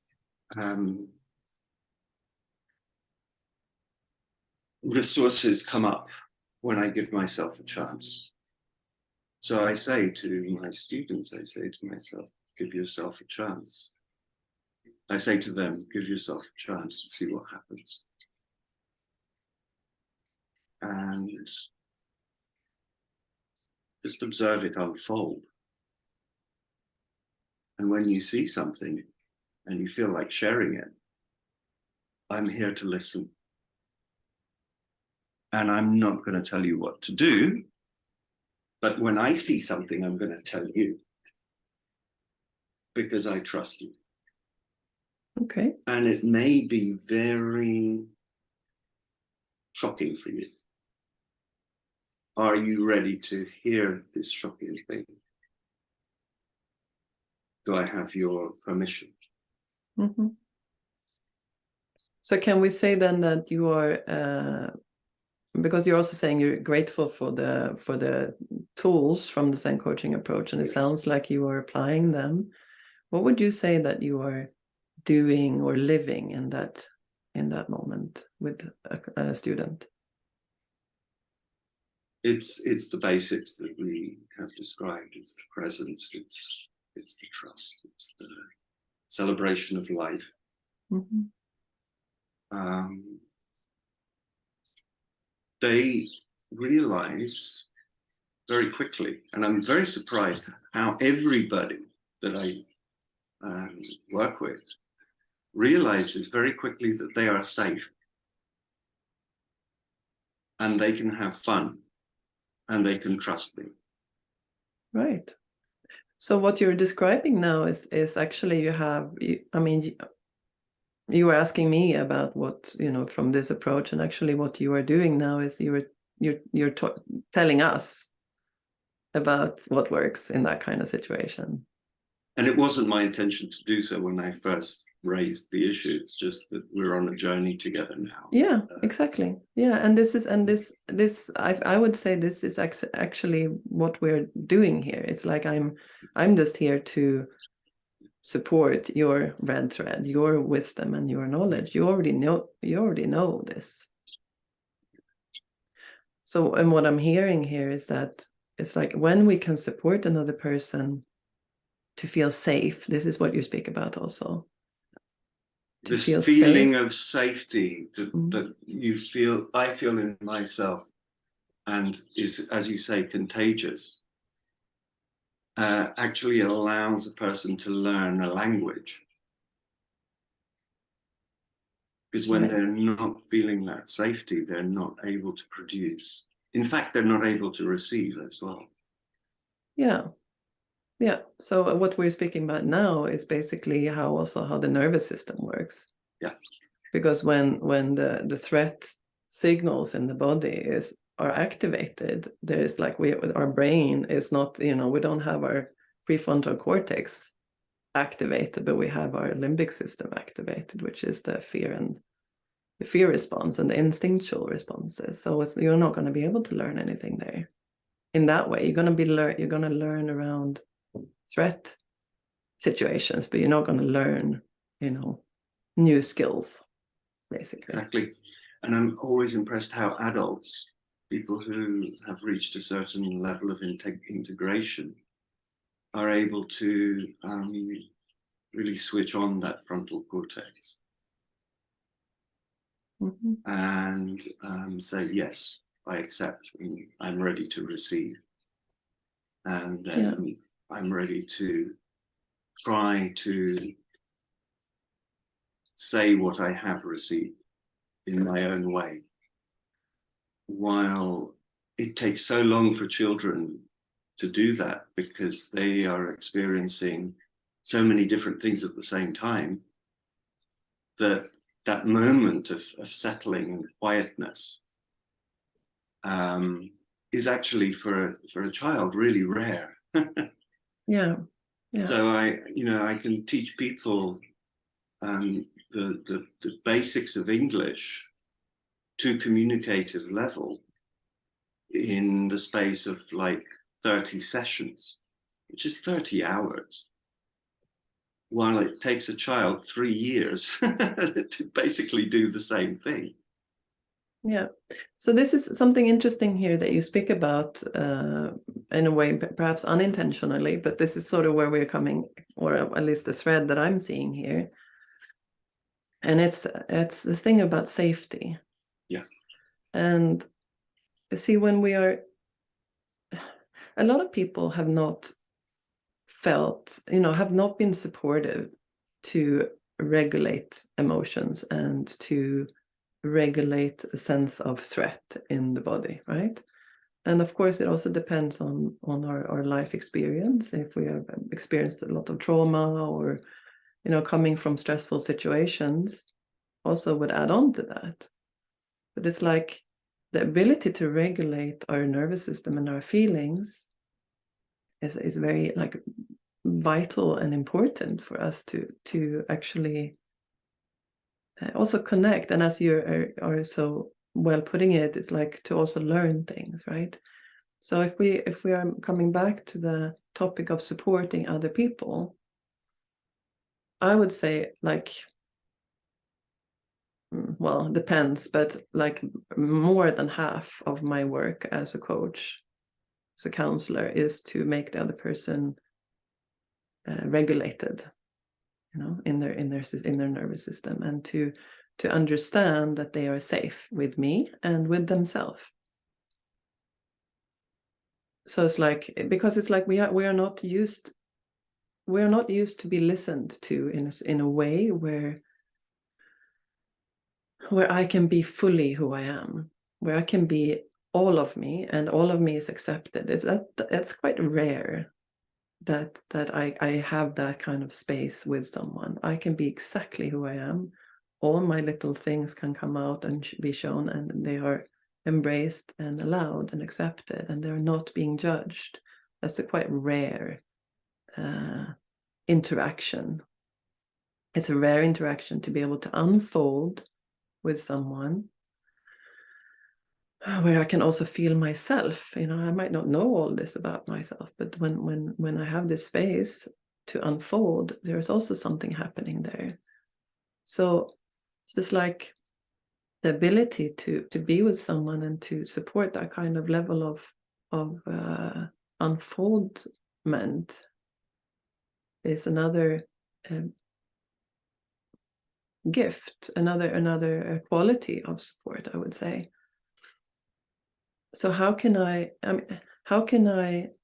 resources come up when I give myself a chance. So I say to my students, I say to myself, give yourself a chance. I say to them, give yourself a chance and see what happens. And just observe it unfold. And when you see something and you feel like sharing it, I'm here to listen. And I'm not going to tell you what to do, but when I see something, I'm going to tell you, because I trust you. Okay. And it may be very shocking for you. Are you ready to hear this shocking thing? Do I have your permission? Mm-hmm. So can we say then that you are, because you're also saying you're grateful for the tools from the Zen coaching approach, and it Yes. sounds like you are applying them. What would you say that you are doing or living in that moment with a student? It's the basics that we have described. It's the presence, it's the trust, it's the celebration of life. Mm-hmm. They realize very quickly, and I'm very surprised how everybody that I work with realizes very quickly that they are safe and they can have fun and they can trust me. Right. So what you're describing now is actually you were asking me about what, from this approach, and actually what you are doing now is you're telling us about what works in that kind of situation. And it wasn't my intention to do so when I first raised the issue. It's just that we're on a journey together now. Yeah, exactly. Yeah, and this I would say this is actually what we're doing here. It's like I'm just here to support your red thread, your wisdom and your knowledge. You already know this. So, and what I'm hearing here is that it's like when we can support another person to feel safe, this is what you speak about also. To this feel feeling safe. of safety that I feel in myself and is, as you say, contagious, actually allows a person to learn a language. Because when they're not feeling that safety, they're not able to produce. In fact, they're not able to receive as well. Yeah. Yeah. So what we're speaking about now is basically how the nervous system works. Yeah. Because when the threat signals in the body are activated, there's like our brain is not, we don't have our prefrontal cortex activated, but we have our limbic system activated, which is the fear response and the instinctual responses. So you're not going to be able to learn anything there. In that way, you're going to learn around threat situations, but you're not going to learn, new skills, basically. Exactly. And I'm always impressed how adults, people who have reached a certain level of integration, are able to really switch on that frontal cortex. Mm-hmm. And say, yes, I accept, I'm ready to receive. And then I'm ready to try to say what I have received in my own way. While it takes so long for children to do that because they are experiencing so many different things at the same time, that moment of settling and quietness is actually for a child really rare. Yeah. So I can teach people the basics of English to communicative level in the space of like 30 sessions, which is 30 hours, while it takes a child 3 years to basically do the same thing. Yeah. So this is something interesting here that you speak about in a way, perhaps unintentionally, but this is sort of where we're coming, or at least the thread that I'm seeing here. And it's this thing about safety. Yeah. And see, when we are, a lot of people have not felt, have not been supportive to regulate emotions and to regulate a sense of threat in the body, right? And of course, it also depends on our life experience. If we have experienced a lot of trauma or, coming from stressful situations, also would add on to that. But it's like the ability to regulate our nervous system and our feelings is very like vital and important for us to actually also connect. And as you are so well putting it, it's like to also learn things, right? So if we are coming back to the topic of supporting other people, I would say, like, well, it depends, but like more than half of my work as a coach, as a counselor, is to make the other person regulated, in their nervous system, and to understand that they are safe with me and with themselves. So it's like, because it's like we are not used to be listened to in a way where I can be fully who I am, where I can be all of me and all of me is accepted. That's quite rare that I have that kind of space with someone. I can be exactly who I am. All my little things can come out and be shown, and they are embraced and allowed and accepted, and they're not being judged. That's a quite rare interaction. It's a rare interaction to be able to unfold with someone where I can also feel myself. I might not know all this about myself, but when I have this space to unfold, there's also something happening there. So it's just like the ability to be with someone and to support that kind of level of unfoldment is another gift, another quality of support, I would say. So how can I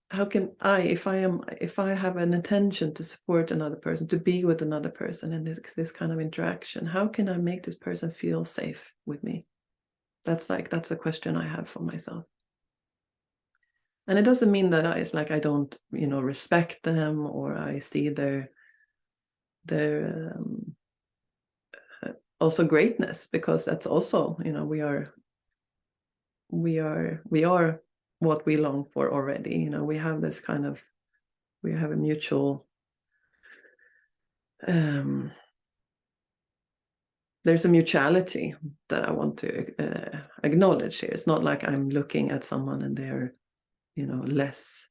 if I have an intention to support another person, to be with another person in this kind of interaction, how can I make this person feel safe with me? That's a question I have for myself. And it doesn't mean that it's like I don't, respect them, or I see their also greatness, because that's also, we are what we long for already. We have this kind of, we have a mutual, there's a mutuality that I want to acknowledge here. It's not like I'm looking at someone and they're, less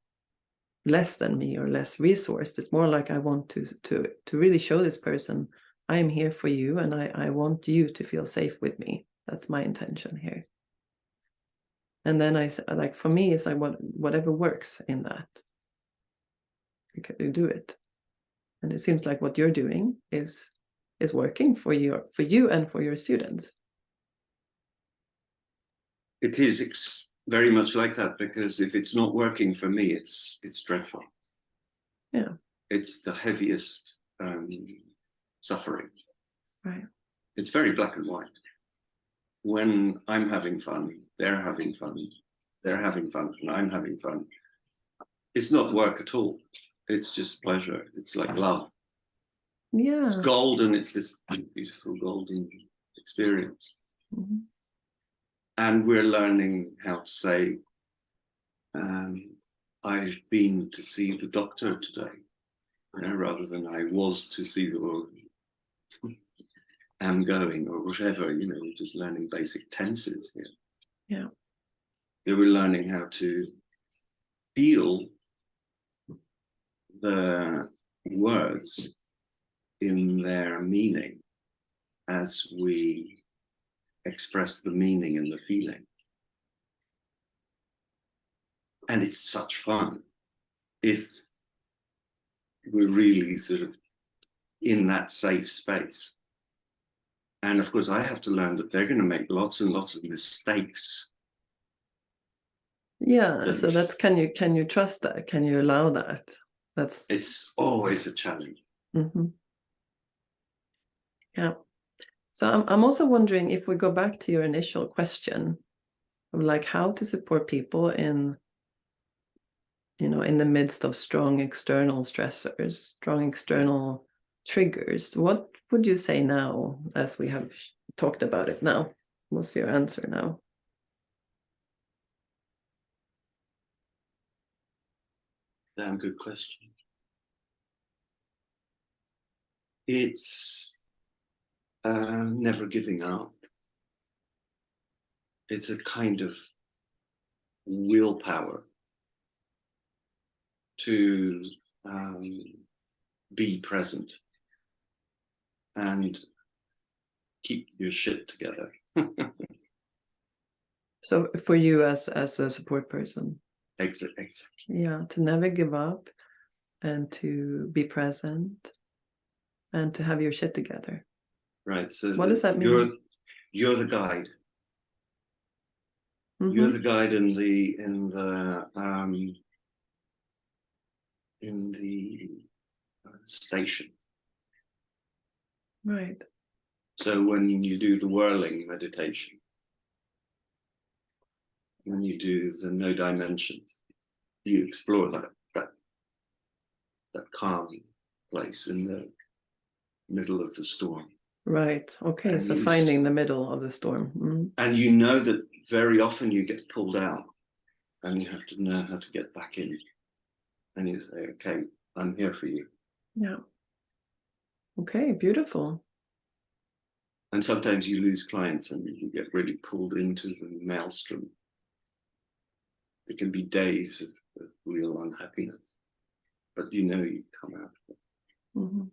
than me or less resourced. It's more like I want to really show this person I am here for you, and I want you to feel safe with me. That's my intention here. And then for me, it's like whatever works in that, you do it. And it seems like what you're doing is working for you and for your students. It is very much like that, because if it's not working for me, it's dreadful. Yeah. It's the heaviest suffering. Right. It's very black and white. When I'm having fun, they're having fun, they're having fun, and I'm having fun. It's not work at all. It's just pleasure. It's like love. Yeah. It's golden. It's this beautiful golden experience. Mm-hmm. And we're learning how to say, I've been to see the doctor today, rather than I was to see or am going, or whatever. We're just learning basic tenses here. Yeah. They were learning how to feel the words in their meaning as we express the meaning and the feeling. And it's such fun if we're really sort of in that safe space. And of course, I have to learn that they're going to make lots and lots of mistakes. Yeah. So that's, can you trust that? Can you allow that? It's always a challenge. Mm-hmm. Yeah. So I'm also wondering, if we go back to your initial question of like how to support people in the midst of strong external stressors, strong external triggers, what would you say now, as we have talked about it now? What's your answer now? Damn good question. It's never giving up. It's a kind of willpower to be present and keep your shit together. So for you as a support person, Exactly. yeah, to never give up, and to be present, and to have your shit together. Right. So what does that mean? You're the guide. Mm-hmm. You're the guide in the station. Right. So when you do the whirling meditation, when you do the no dimensions, you explore that calm place in the middle of the storm. Right. Okay. And so finding the middle of the storm. Mm-hmm. And you know that very often you get pulled out, and you have to know how to get back in. And you say, okay, I'm here for you. Yeah. Okay, beautiful. And sometimes you lose clients and you get really pulled into the maelstrom. It can be days of real unhappiness, but you come out of it. Mm-hmm.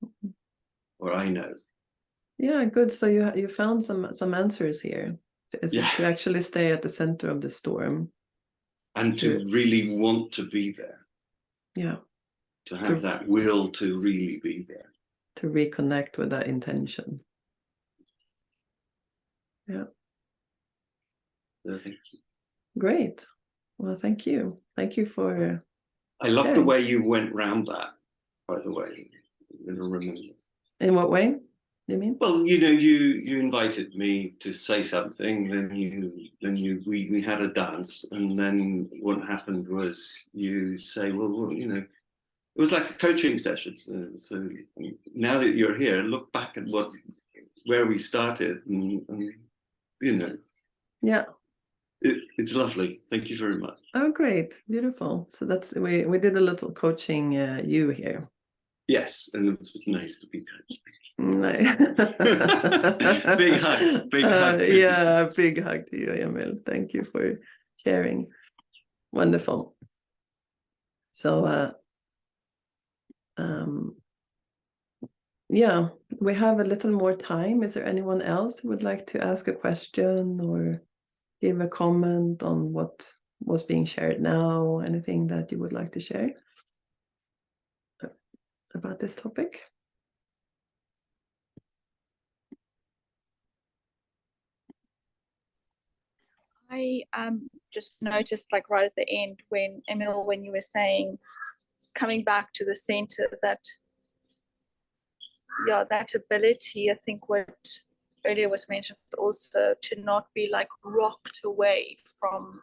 Mm-hmm. Or I know. Yeah, good. So you found some answers here. To actually stay at the center of the storm. And to really want to be there. Yeah. To have that will to really be there. To reconnect with that intention. Yeah. Thank you. Great. Well, thank you. Thank you for I love the sharing. way you went round that, by the way. Remember. In what way? You mean? Well, you invited me to say something, then we had a dance, and then what happened was you say, well, it was like a coaching session. So now that you're here, look back at where we started, and Yeah. It's lovely. Thank you very much. Oh, great. Beautiful. So that's we did a little coaching you here. Yes, and it was nice to be coached. Big hug. Yeah, big hug to you, Emil. Thank you for sharing. Wonderful. So yeah, we have a little more time. Is there anyone else who would like to ask a question or give a comment on what was being shared now? Anything that you would like to share about this topic? I just noticed, like right at the end, when Emil, when you were saying coming back to the center, that that ability, I think what earlier was mentioned, also to not be like rocked away from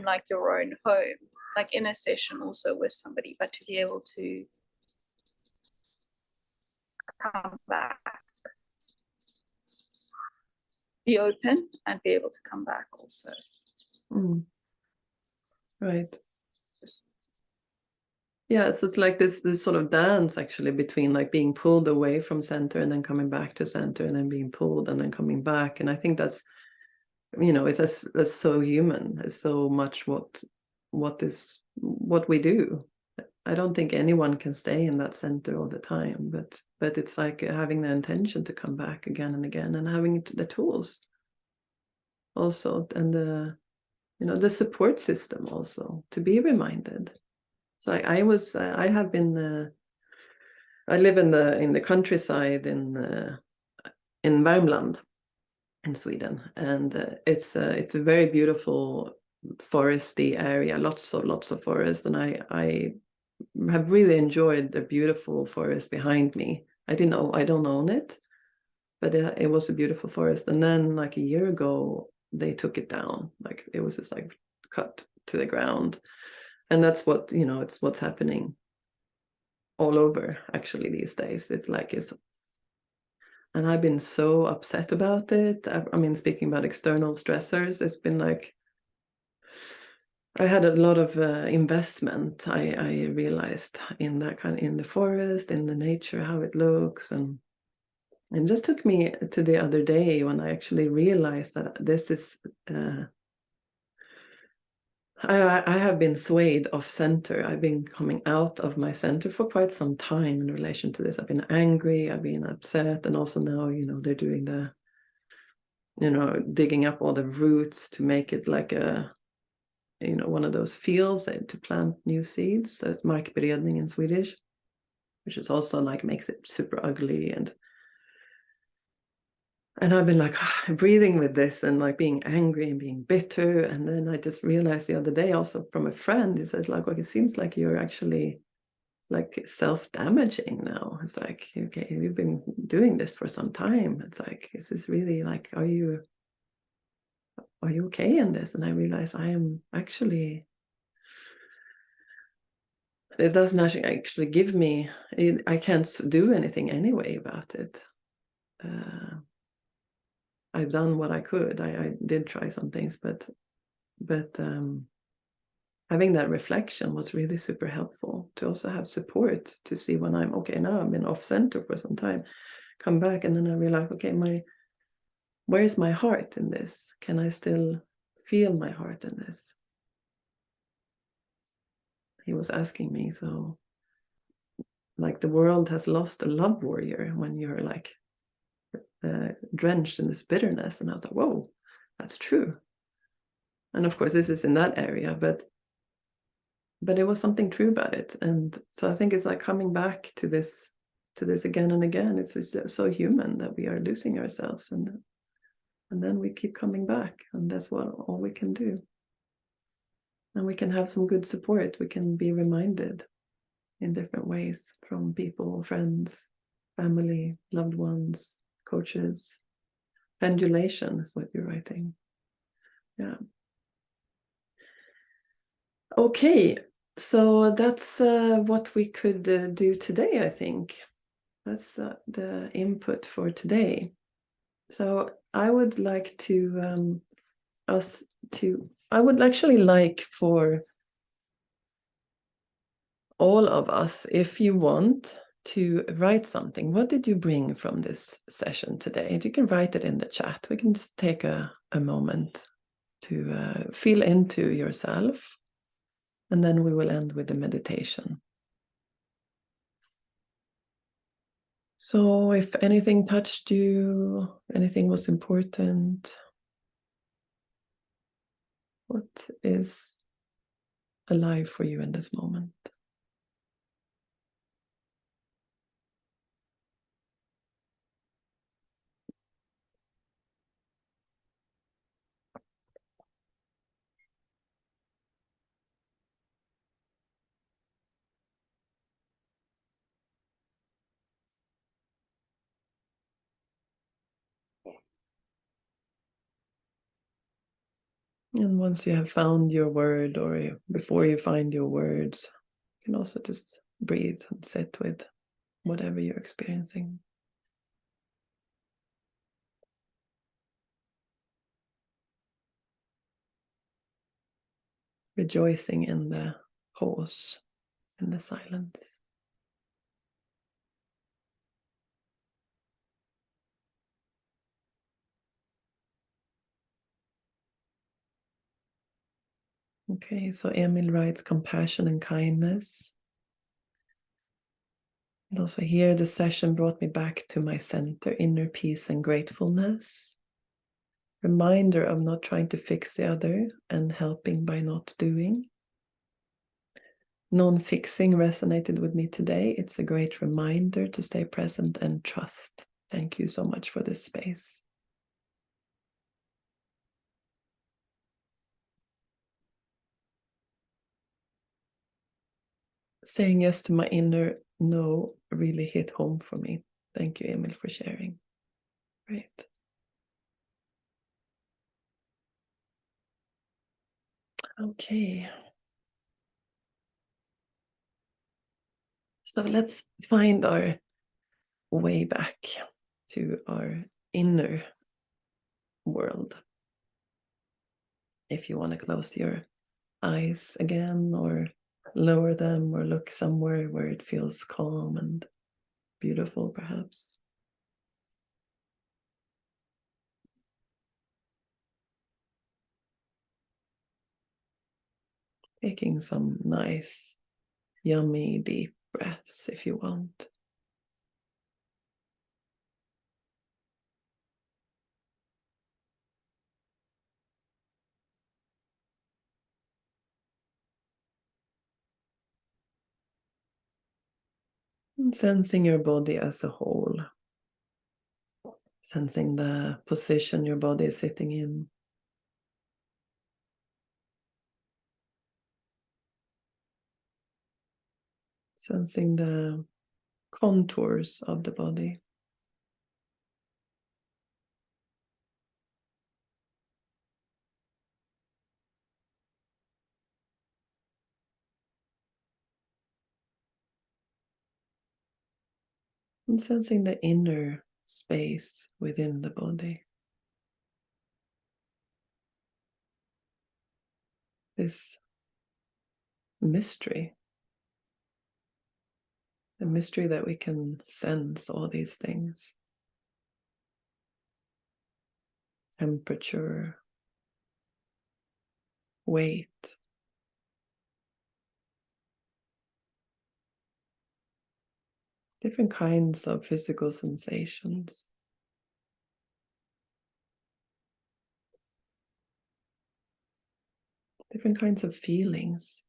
like your own home, like in a session also with somebody, but to be able to come back, be open and be able to come back also. Right. Just, yeah, so it's like this sort of dance actually between like being pulled away from center and then coming back to center and then being pulled and then coming back. And I think that's, it's so human. It's so much what we do. I don't think anyone can stay in that center all the time, but it's like having the intention to come back again and again, and having the tools also, and the support system also to be reminded. So I live in the countryside in Värmland in Sweden, and it's a very beautiful foresty area, lots of forest, and I have really enjoyed the beautiful forest behind me. I don't own it, but it was a beautiful forest. And then like a year ago, they took it down. Like it was just like cut to the ground. And that's what, it's what's happening all over actually these days. And I've been so upset about it. I mean, speaking about external stressors, it's been like, I had a lot of investment. I realized in the forest, in the nature, how it looks, and it just took me to the other day when I actually realized that this is. I have been swayed off center. I've been coming out of my center for quite some time in relation to this. I've been angry. I've been upset, and also now, they're doing the, digging up all the roots to make it like a. One of those fields to plant new seeds. So it's markberedning in Swedish, which is also like makes it super ugly. And I've been like breathing with this and like being angry and being bitter. And then I just realized the other day also from a friend, he says like, it seems like you're actually like self-damaging now. It's like, okay, you've been doing this for some time. It's like, is this really like, are you okay in this? And I realize I am actually, it doesn't actually give me, I can't do anything anyway about it. I've done what I could. I did try some things, but having that reflection was really super helpful to also have support to see when I'm okay. Now I'm in off center for some time, come back, and then I realize, okay, where is my heart in this? Can I still feel my heart in this? He was asking me, so like the world has lost a love warrior when you're like drenched in this bitterness. And I thought, whoa, that's true. And of course, this is in that area, but it was something true about it. And so I think it's like coming back to this again and again. It's so human that we are losing ourselves. And And then we keep coming back, and that's all we can do. And we can have some good support. We can be reminded in different ways from people, friends, family, loved ones, coaches. Pendulation is what you're writing. Yeah. Okay, so that's what we could do today, I think. That's the input for today. So I would like to I would actually like for all of us, if you want, to write something. What did you bring from this session today? You can write it in the chat. We can just take a moment to feel into yourself, and then we will end with the meditation. So if anything touched you, anything was important, what is alive for you in this moment? And once you have found your word, or before you find your words, you can also just breathe and sit with whatever you're experiencing. Rejoicing in the pause, in the silence. Okay, so Emil writes compassion and kindness. And also here, the session brought me back to my center, inner peace and gratefulness. Reminder of not trying to fix the other and helping by not doing. Non-fixing resonated with me today. It's a great reminder to stay present and trust. Thank you so much for this space. Saying yes to my inner no really hit home for me. Thank you, Emil, for sharing. Great. Okay. So let's find our way back to our inner world. If you want to close your eyes again, or lower them, or look somewhere where it feels calm and beautiful, perhaps. Taking some nice, yummy, deep breaths if you want. And sensing your body as a whole. Sensing the position your body is sitting in. Sensing the contours of the body. And sensing the inner space within the body. This mystery. The mystery that we can sense all these things. Temperature, weight, different kinds of physical sensations. Different kinds of feelings,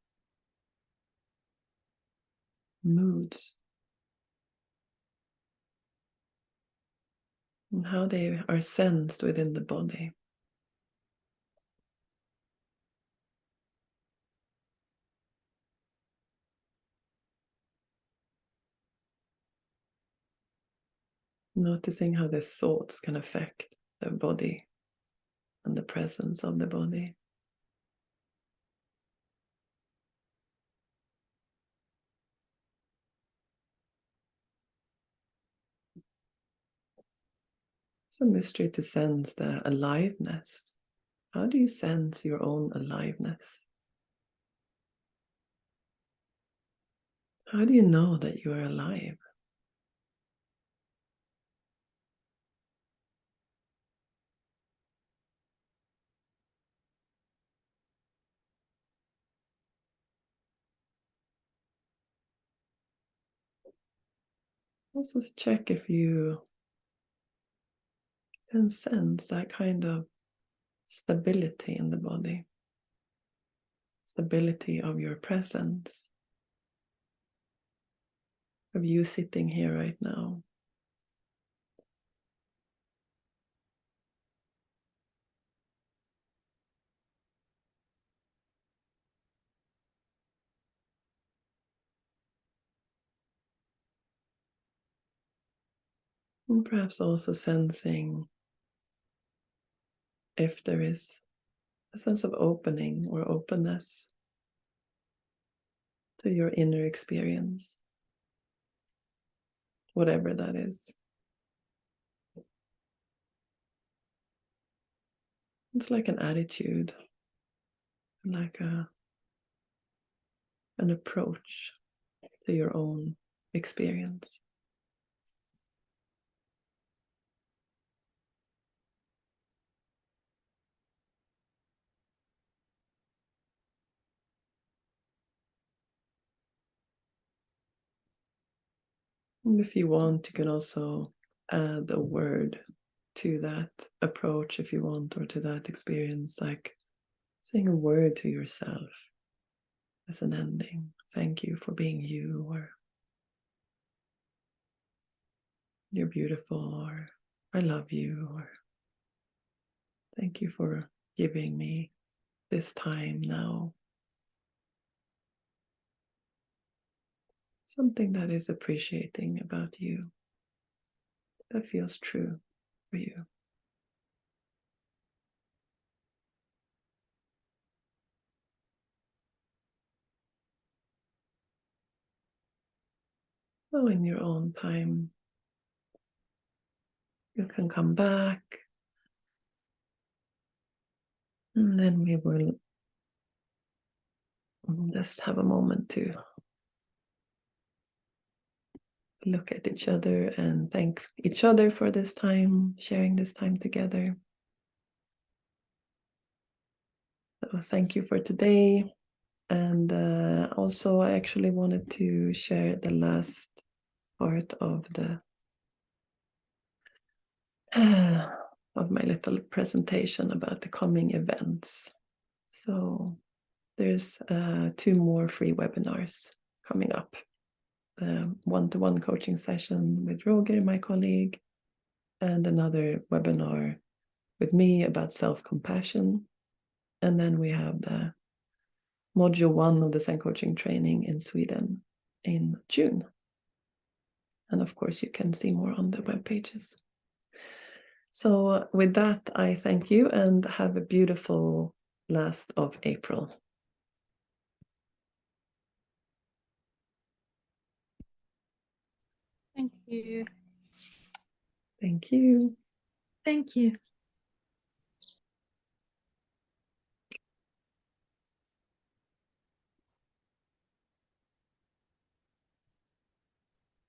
moods. and how they are sensed within the body. Noticing how the thoughts can affect the body and the presence of the body. It's a mystery to sense the aliveness. How do you sense your own aliveness? How do you know that you are alive? Also check if you can sense that kind of stability in the body, stability of your presence, of you sitting here right now. And perhaps also sensing if there is a sense of opening or openness to your inner experience, whatever that is. It's like an attitude, like an approach to your own experience. And if you want, you can also add a word to that approach if you want, or to that experience, like saying a word to yourself as an ending. Thank you for being you, or you're beautiful, or I love you, or thank you for giving me this time now. Something that is appreciating about you, that feels true for you. So in your own time, you can come back, and then we will just have a moment to look at each other and thank each other for this time, sharing this time together. So thank you for today. And also, I actually wanted to share the last part of the of my little presentation about the coming events. So there's 2 more free webinars coming up. The one-to-one coaching session with Roger, my colleague, and another webinar with me about self-compassion. And then we have the module 1 of the Zen Coaching Training in Sweden in June. And of course, you can see more on the web pages. So with that, I thank you and have a beautiful last of April. Thank you. Thank you. Thank you.